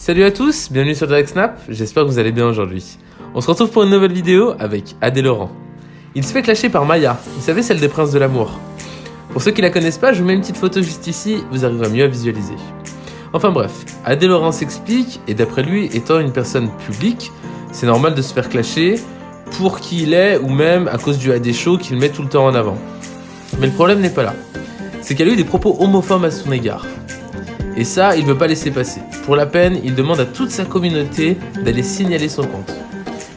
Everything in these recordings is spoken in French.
Salut à tous, bienvenue sur Direct Snap, j'espère que vous allez bien aujourd'hui. On se retrouve pour une nouvelle vidéo avec Adé Laurent. Il se fait clasher par Maya, vous savez, celle des Princes de l'amour. Pour ceux qui la connaissent pas, je vous mets une petite photo juste ici, vous arriverez mieux à visualiser. Enfin bref, Adé Laurent s'explique, et d'après lui, étant une personne publique, c'est normal de se faire clasher pour qui il est, ou même à cause du AD Show qu'il met tout le temps en avant. Mais le problème n'est pas là. C'est qu'elle a eu des propos homophobes à son égard. Et ça, il veut pas laisser passer. Pour la peine, il demande à toute sa communauté d'aller signaler son compte.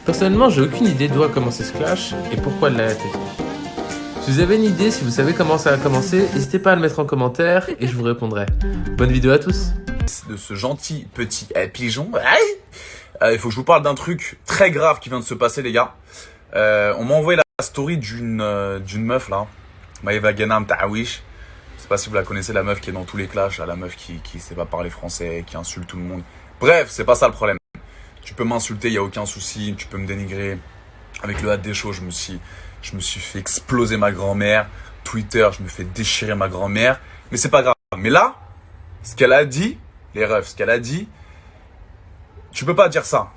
Personnellement, j'ai aucune idée d'où a commencé ce clash et pourquoi elle l'a attaqué. Si vous avez une idée, si vous savez comment ça a commencé, n'hésitez pas à le mettre en commentaire et je vous répondrai. Bonne vidéo à tous. De ce gentil petit pigeon. Il faut que je vous parle d'un truc très grave qui vient de se passer, les gars. On m'a envoyé la story d'une meuf là, Maeva Genam Tawish. Je sais pas si vous la connaissez, la meuf qui est dans tous les clashs, la meuf qui sait pas parler français, qui insulte tout le monde. Bref, c'est pas ça le problème. Tu peux m'insulter, y a aucun souci, tu peux me dénigrer. Avec le hâte des shows, je me suis fait exploser ma grand-mère. Twitter, je me fais déchirer ma grand-mère. Mais c'est pas grave. Mais là, ce qu'elle a dit, les refs, ce qu'elle a dit, tu peux pas dire ça.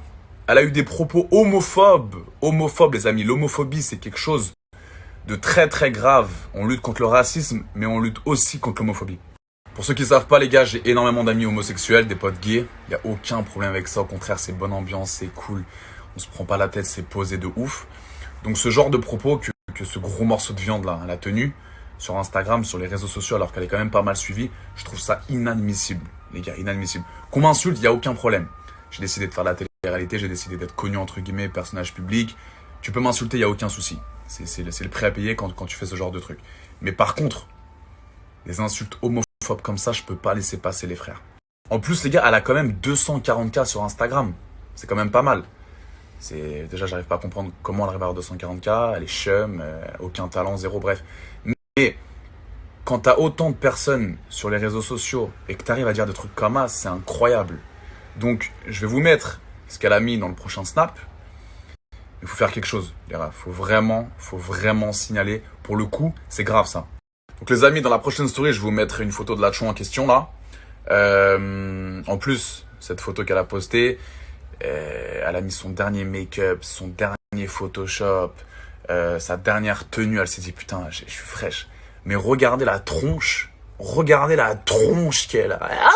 Elle a eu des propos homophobes. Homophobes, les amis. L'homophobie, c'est quelque chose de très très grave. On lutte contre le racisme, mais on lutte aussi contre l'homophobie. Pour ceux qui ne savent pas, les gars, j'ai énormément d'amis homosexuels, des potes gays. Il n'y a aucun problème avec ça. Au contraire, c'est bonne ambiance, c'est cool. On se prend pas la tête, c'est posé de ouf. Donc ce genre de propos que ce gros morceau de viande là, elle a tenu sur Instagram, sur les réseaux sociaux, alors qu'elle est quand même pas mal suivie, je trouve ça inadmissible, les gars, inadmissible. Qu'on m'insulte, il n'y a aucun problème. J'ai décidé de faire la télé-réalité, j'ai décidé d'être connu entre guillemets, personnage public. Tu peux m'insulter, il n'y a aucun souci. C'est le prix à payer quand tu fais ce genre de truc. Mais par contre, les insultes homophobes comme ça, je peux pas laisser passer, les frères. En plus, les gars, elle a quand même 240K sur Instagram. C'est quand même pas mal. Déjà, j'arrive pas à comprendre comment elle arrive à avoir 240K. Elle est chum, aucun talent, zéro, bref. Mais quand t'as autant de personnes sur les réseaux sociaux et que t'arrives à dire des trucs comme ça, c'est incroyable. Donc, je vais vous mettre ce qu'elle a mis dans le prochain snap. Il faut faire quelque chose, les gars. Faut vraiment signaler. Pour le coup, c'est grave ça. Donc les amis, dans la prochaine story, je vais vous mettre une photo de la chon en question là. En plus, cette photo qu'elle a postée, elle a mis son dernier make-up, son dernier Photoshop, sa dernière tenue. Elle s'est dit putain, je suis fraîche. Mais regardez la tronche qu'elle a. Ah!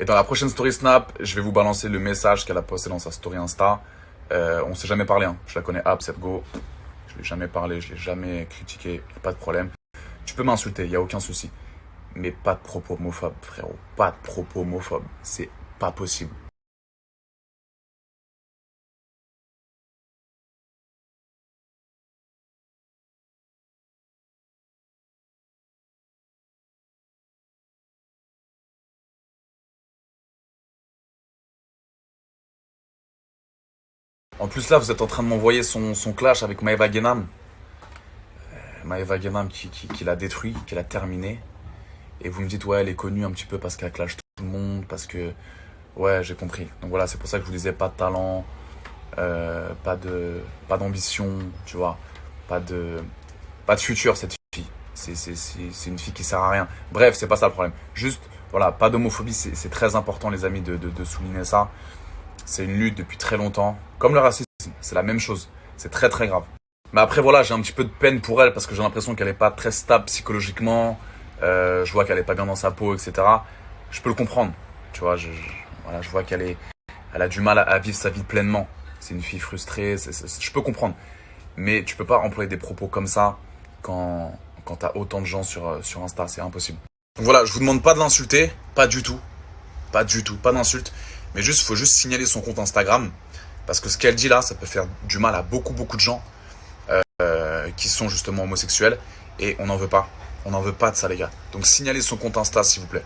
Et dans la prochaine story Snap, je vais vous balancer le message qu'elle a posté dans sa story Insta. On s'est jamais parlé, hein. Je la connais Ab, cette go. Je l'ai jamais parlé, je l'ai jamais critiqué, pas de problème. Tu peux m'insulter, il n'y a aucun souci. Mais pas de propos homophobes, frérot. Pas de propos homophobes. C'est pas possible. En plus là, vous êtes en train de m'envoyer son clash avec Maeva Genam. Maeva Genam qui l'a détruit, qui l'a terminé. Et vous me dites, ouais, elle est connue un petit peu parce qu'elle clash tout le monde, parce que... Ouais, j'ai compris. Donc voilà, c'est pour ça que je vous disais, pas de talent, pas d'ambition, tu vois. Pas de futur, cette fille. C'est une fille qui sert à rien. Bref, c'est pas ça le problème. Juste, voilà, pas d'homophobie, c'est très important, les amis, de souligner ça. C'est une lutte depuis très longtemps. Comme le racisme, c'est la même chose. C'est très très grave. Mais après voilà, j'ai un petit peu de peine pour elle parce que j'ai l'impression qu'elle n'est pas très stable psychologiquement. Je vois qu'elle n'est pas bien dans sa peau, etc. Je peux le comprendre. Tu vois, voilà, je vois elle a du mal à vivre sa vie pleinement. C'est une fille frustrée, je peux comprendre. Mais tu peux pas employer des propos comme ça quand tu as autant de gens sur Insta. C'est impossible. Donc voilà, je vous demande pas de l'insulter. Pas du tout. Pas d'insulte. Mais faut juste signaler son compte Instagram. Parce que ce qu'elle dit là, ça peut faire du mal à beaucoup de gens qui sont justement homosexuels. Et on n'en veut pas. On n'en veut pas de ça, les gars. Donc signalez son compte Insta, s'il vous plaît.